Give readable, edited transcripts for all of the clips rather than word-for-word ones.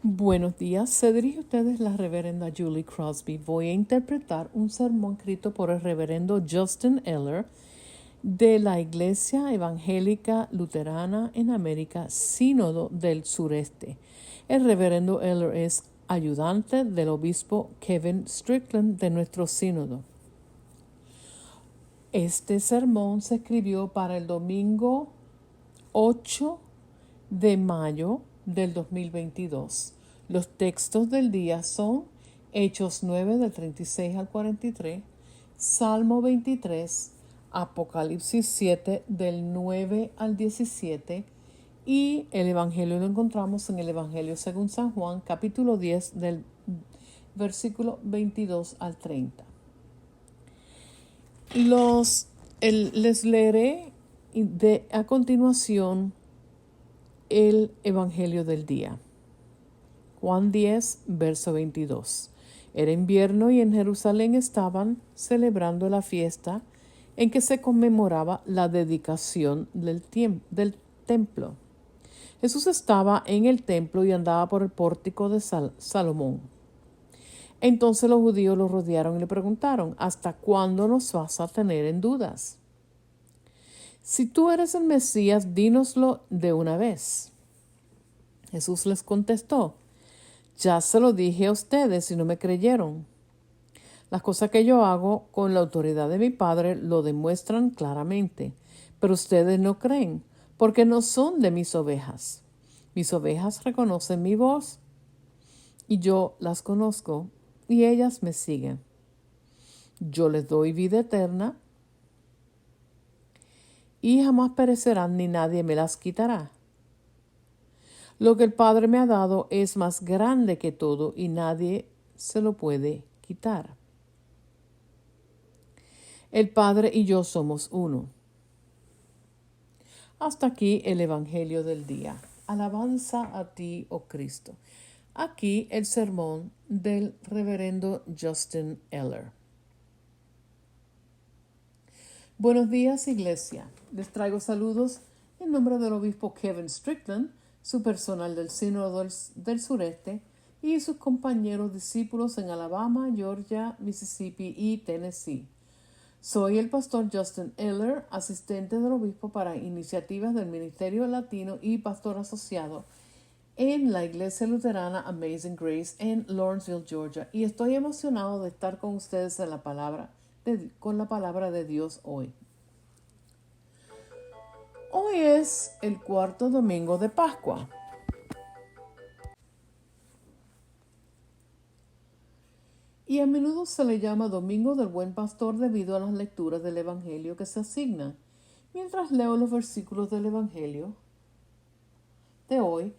Buenos días, se dirige a ustedes la reverenda Julie Crosby. Voy a interpretar un sermón escrito por el reverendo Justin Eller de la Iglesia Evangélica Luterana en América, Sínodo del Sureste. El reverendo Eller es ayudante del obispo Kevin Strickland de nuestro sínodo. Este sermón se escribió para el domingo 8 de mayo del 2022. Los textos del día son Hechos 9 del 36 al 43, Salmo 23, Apocalipsis 7 del 9 al 17 y el Evangelio lo encontramos en el Evangelio según San Juan, capítulo 10 del versículo 22 al 30. Les leeré a continuación el Evangelio del día. Juan 10, verso 22. Era invierno y en Jerusalén estaban celebrando la fiesta en que se conmemoraba la dedicación del templo. Jesús estaba en el templo y andaba por el pórtico de Salomón. Entonces los judíos lo rodearon y le preguntaron: ¿hasta cuándo nos vas a tener en dudas? Si tú eres el Mesías, dínoslo de una vez. Jesús les contestó: ya se lo dije a ustedes y no me creyeron. Las cosas que yo hago con la autoridad de mi Padre lo demuestran claramente, pero ustedes no creen, porque no son de mis ovejas. Mis ovejas reconocen mi voz y yo las conozco y ellas me siguen. Yo les doy vida eterna y jamás perecerán ni nadie me las quitará. Lo que el Padre me ha dado es más grande que todo y nadie se lo puede quitar. El Padre y yo somos uno. Hasta aquí el Evangelio del día. Alabanza a ti, oh Cristo. Aquí el sermón del reverendo Justin Eller. Buenos días, iglesia. Les traigo saludos en nombre del obispo Kevin Strickland, su personal del Sínodo del Sureste y sus compañeros discípulos en Alabama, Georgia, Mississippi y Tennessee. Soy el pastor Justin Eller, asistente del obispo para iniciativas del Ministerio Latino y pastor asociado en la Iglesia Luterana Amazing Grace en Lawrenceville, Georgia, y estoy emocionado de estar con ustedes con la palabra de Dios hoy. Hoy es el cuarto domingo de Pascua. Y a menudo se le llama Domingo del Buen Pastor debido a las lecturas del Evangelio que se asignan. Mientras leo los versículos del Evangelio de hoy,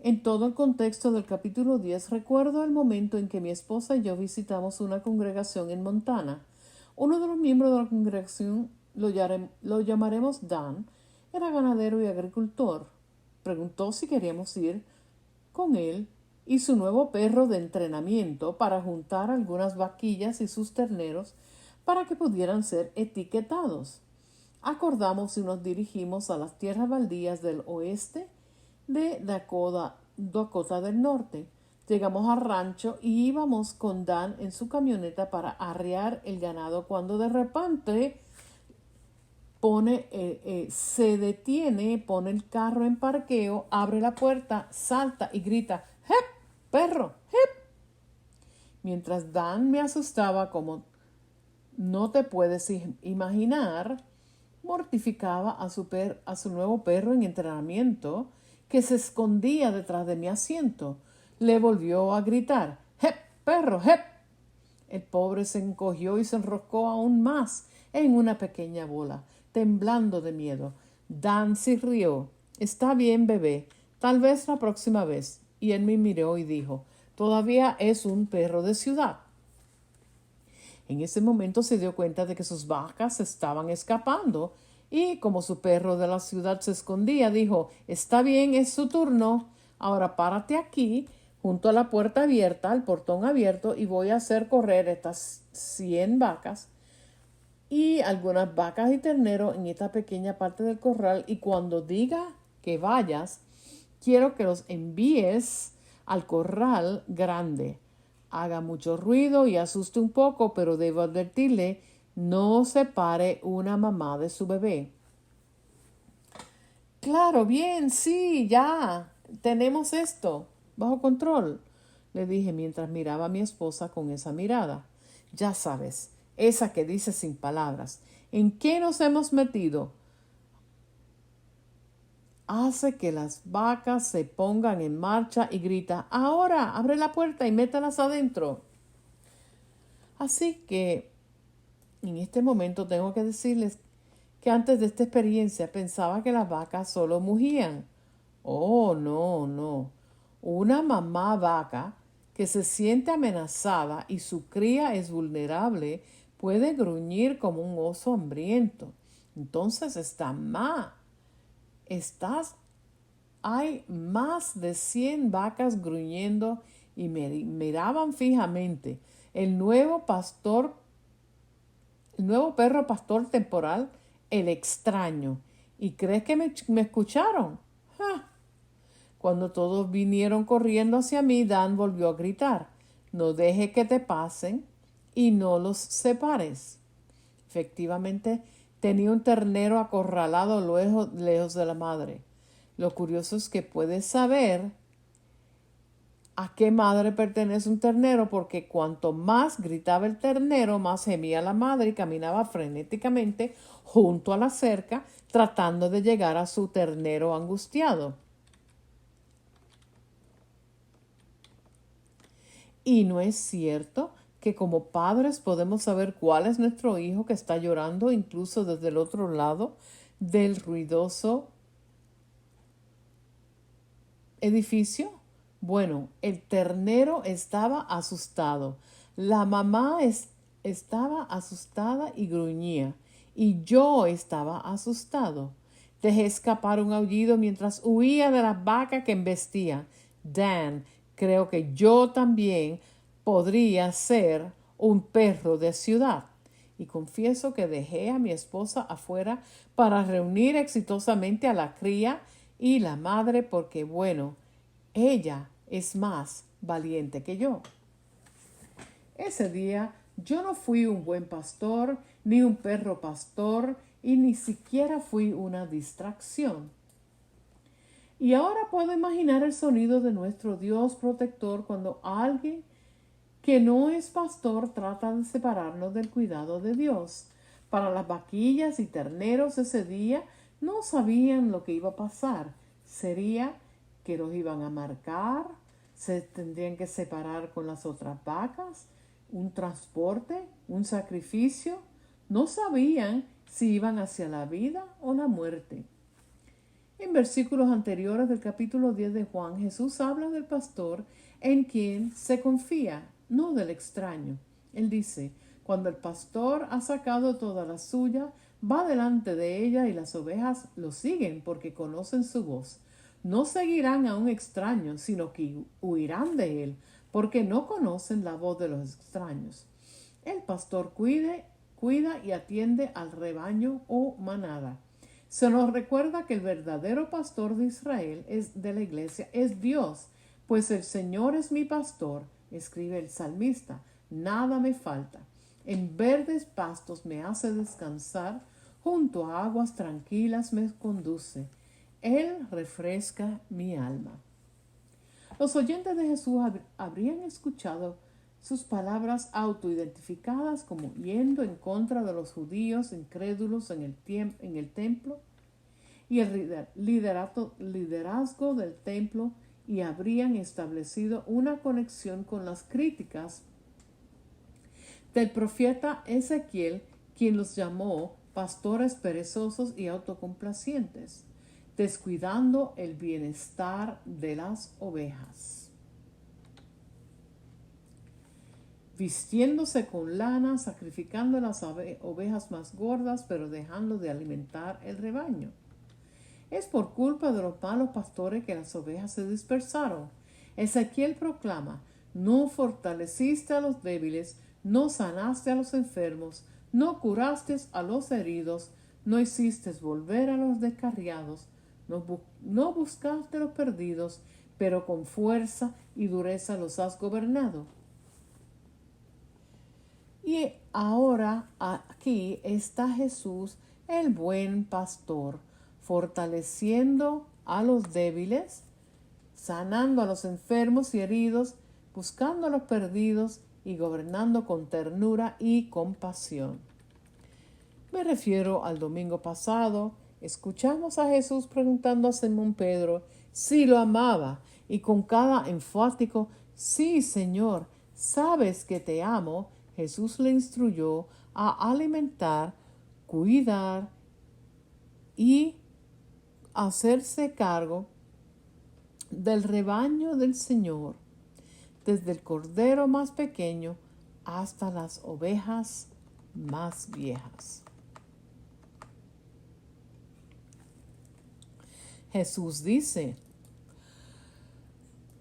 en todo el contexto del capítulo 10, recuerdo el momento en que mi esposa y yo visitamos una congregación en Montana. Uno de los miembros de la congregación, lo llamaremos Dan, era ganadero y agricultor. Preguntó si queríamos ir con él y su nuevo perro de entrenamiento para juntar algunas vaquillas y sus terneros para que pudieran ser etiquetados. Acordamos y nos dirigimos a las tierras baldías del oeste de Dakota del Norte. Llegamos al rancho y íbamos con Dan en su camioneta para arrear el ganado cuando de repente se detiene, pone el carro en parqueo, abre la puerta, salta y grita: ¡Hep, perro, hep! Mientras Dan me asustaba como no te puedes imaginar, mortificaba a su nuevo perro en entrenamiento que se escondía detrás de mi asiento. Le volvió a gritar: ¡Hep, perro, hep! El pobre se encogió y se enroscó aún más en una pequeña bola, temblando de miedo. Dan se rió. Está bien, bebé, tal vez la próxima vez. Y él me miró y dijo: todavía es un perro de ciudad. En ese momento se dio cuenta de que sus vacas estaban escapando y como su perro de la ciudad se escondía, dijo: está bien, es su turno. Ahora párate aquí, junto a la puerta abierta, al portón abierto, y voy a hacer correr estas 100 vacas y algunas vacas y terneros en esta pequeña parte del corral, y cuando diga que vayas, quiero que los envíes al corral grande. Haga mucho ruido y asuste un poco, pero debo advertirle, no separe una mamá de su bebé. Claro, bien, sí, ya, tenemos esto, bajo control, le dije mientras miraba a mi esposa con esa mirada. Ya sabes, esa que dice sin palabras. ¿En qué nos hemos metido? Hace que las vacas se pongan en marcha y grita, ahora, abre la puerta y métalas adentro. Así que en este momento tengo que decirles que antes de esta experiencia pensaba que las vacas solo mugían. Oh, no, no. Una mamá vaca que se siente amenazada y su cría es vulnerable puede gruñir como un oso hambriento. Entonces hay más de 100 vacas gruñendo y me miraban fijamente. El nuevo perro pastor temporal, el extraño. ¿Y crees que me escucharon? ¡Ja! Cuando todos vinieron corriendo hacia mí, Dan volvió a gritar, no deje que te pasen y no los separes. Efectivamente, tenía un ternero acorralado lejos de la madre. Lo curioso es que puedes saber a qué madre pertenece un ternero, porque cuanto más gritaba el ternero, más gemía la madre y caminaba frenéticamente junto a la cerca, tratando de llegar a su ternero angustiado. Y no es cierto que como padres podemos saber cuál es nuestro hijo que está llorando incluso desde el otro lado del ruidoso edificio. Bueno, el ternero estaba asustado. La mamá estaba asustada y gruñía. Y yo estaba asustado. Dejé escapar un aullido mientras huía de la vaca que embestía. Dan, creo que yo también podría ser un perro de ciudad. Y confieso que dejé a mi esposa afuera para reunir exitosamente a la cría y la madre porque, bueno, ella es más valiente que yo. Ese día yo no fui un buen pastor, ni un perro pastor, y ni siquiera fui una distracción. Y ahora puedo imaginar el sonido de nuestro Dios protector cuando alguien que no es pastor trata de separarnos del cuidado de Dios. Para las vaquillas y terneros ese día no sabían lo que iba a pasar. Sería que los iban a marcar, se tendrían que separar con las otras vacas, un transporte, un sacrificio. No sabían si iban hacia la vida o la muerte. En versículos anteriores del capítulo 10 de Juan, Jesús habla del pastor en quien se confía, no del extraño. Él dice, cuando el pastor ha sacado toda la suya, va delante de ella y las ovejas lo siguen porque conocen su voz. No seguirán a un extraño, sino que huirán de él, porque no conocen la voz de los extraños. El pastor cuida y atiende al rebaño o manada. Se nos recuerda que el verdadero pastor de Israel de la iglesia es Dios, pues el Señor es mi pastor, escribe el salmista, nada me falta. En verdes pastos me hace descansar, junto a aguas tranquilas me conduce. Él refresca mi alma. Los oyentes de Jesús habrían escuchado sus palabras autoidentificadas como yendo en contra de los judíos incrédulos en el templo y el liderazgo del templo, y habrían establecido una conexión con las críticas del profeta Ezequiel, quien los llamó pastores perezosos y autocomplacientes, descuidando el bienestar de las ovejas. Vistiéndose con lana, sacrificando las ovejas más gordas, pero dejando de alimentar el rebaño. Es por culpa de los malos pastores que las ovejas se dispersaron. Ezequiel proclama, no fortaleciste a los débiles, no sanaste a los enfermos, no curaste a los heridos, no hiciste volver a los descarriados, no buscaste a los perdidos, pero con fuerza y dureza los has gobernado. Y ahora aquí está Jesús, el buen pastor, fortaleciendo a los débiles, sanando a los enfermos y heridos, buscando a los perdidos y gobernando con ternura y compasión. Me refiero al domingo pasado. Escuchamos a Jesús preguntando a Simón Pedro si lo amaba y con cada enfático sí, Señor, sabes que te amo, Jesús le instruyó a alimentar, cuidar y hacerse cargo del rebaño del Señor, desde el cordero más pequeño hasta las ovejas más viejas. Jesús dice: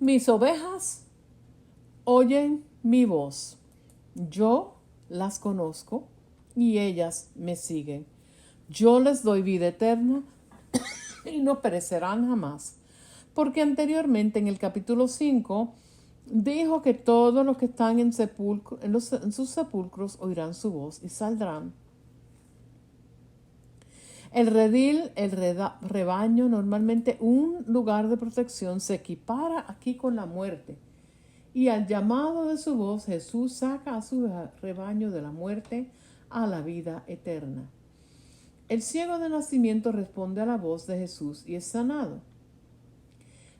mis ovejas oyen mi voz, yo las conozco y ellas me siguen. Yo les doy vida eterna y no perecerán jamás. Porque anteriormente en el capítulo 5 dijo que todos los que están en sus sepulcros oirán su voz y saldrán. El redil, rebaño, normalmente un lugar de protección, se equipara aquí con la muerte. Y al llamado de su voz, Jesús saca a su rebaño de la muerte a la vida eterna. El ciego de nacimiento responde a la voz de Jesús y es sanado.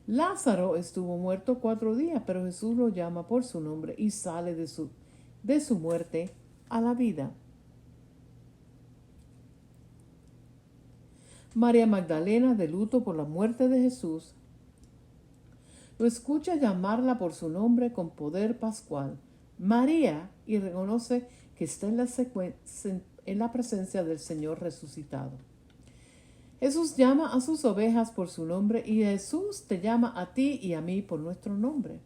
Lázaro estuvo muerto 4 días, pero Jesús lo llama por su nombre y sale de su muerte a la vida. María Magdalena, de luto por la muerte de Jesús, lo escucha llamarla por su nombre con poder pascual, María, y reconoce que está en la presencia del Señor resucitado. Jesús llama a sus ovejas por su nombre y Jesús te llama a ti y a mí por nuestro nombre.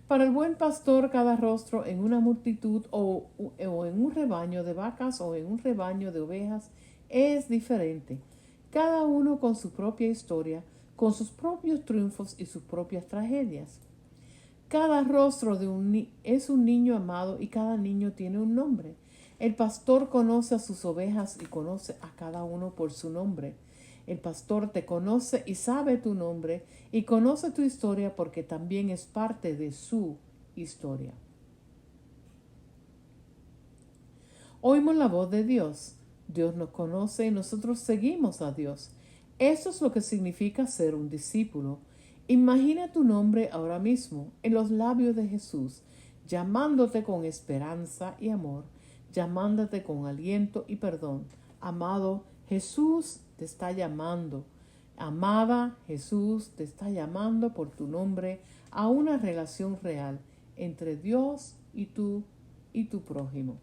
Para el buen pastor, cada rostro en una multitud o en un rebaño de vacas o en un rebaño de ovejas es diferente, cada uno con su propia historia, con sus propios triunfos y sus propias tragedias. Cada rostro es un niño amado y cada niño tiene un nombre. El pastor conoce a sus ovejas y conoce a cada uno por su nombre. El pastor te conoce y sabe tu nombre y conoce tu historia porque también es parte de su historia. Oímos la voz de Dios. Dios nos conoce y nosotros seguimos a Dios. Eso es lo que significa ser un discípulo. Imagina tu nombre ahora mismo en los labios de Jesús, llamándote con esperanza y amor, llamándote con aliento y perdón. Amado, Jesús te está llamando. Amada, Jesús te está llamando por tu nombre a una relación real entre Dios y tú y tu prójimo.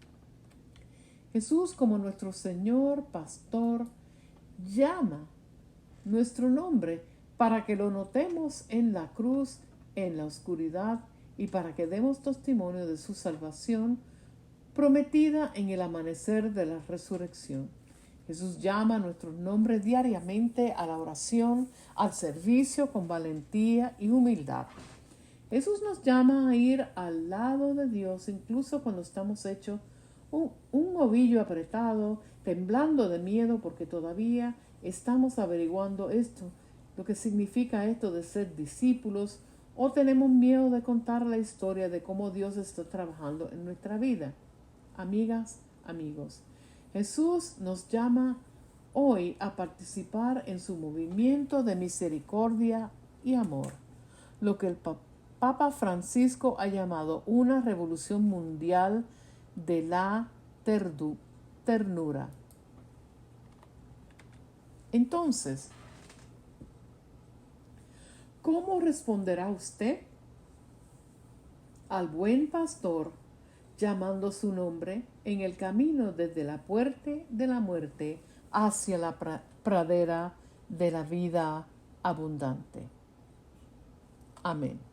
Jesús, como nuestro Señor Pastor, llama nuestro nombre para que lo notemos en la cruz, en la oscuridad y para que demos testimonio de su salvación prometida en el amanecer de la resurrección. Jesús llama nuestros nombres diariamente a la oración, al servicio con valentía y humildad. Jesús nos llama a ir al lado de Dios incluso cuando estamos hechos un ovillo apretado, temblando de miedo porque todavía estamos averiguando lo que significa esto de ser discípulos, o tenemos miedo de contar la historia de cómo Dios está trabajando en nuestra vida. Amigas, amigos, Jesús nos llama hoy a participar en su movimiento de misericordia y amor, lo que el Papa Francisco ha llamado una revolución mundial de la ternura. Entonces, ¿cómo responderá usted al buen pastor llamando su nombre en el camino desde la puerta de la muerte hacia la pradera de la vida abundante? Amén.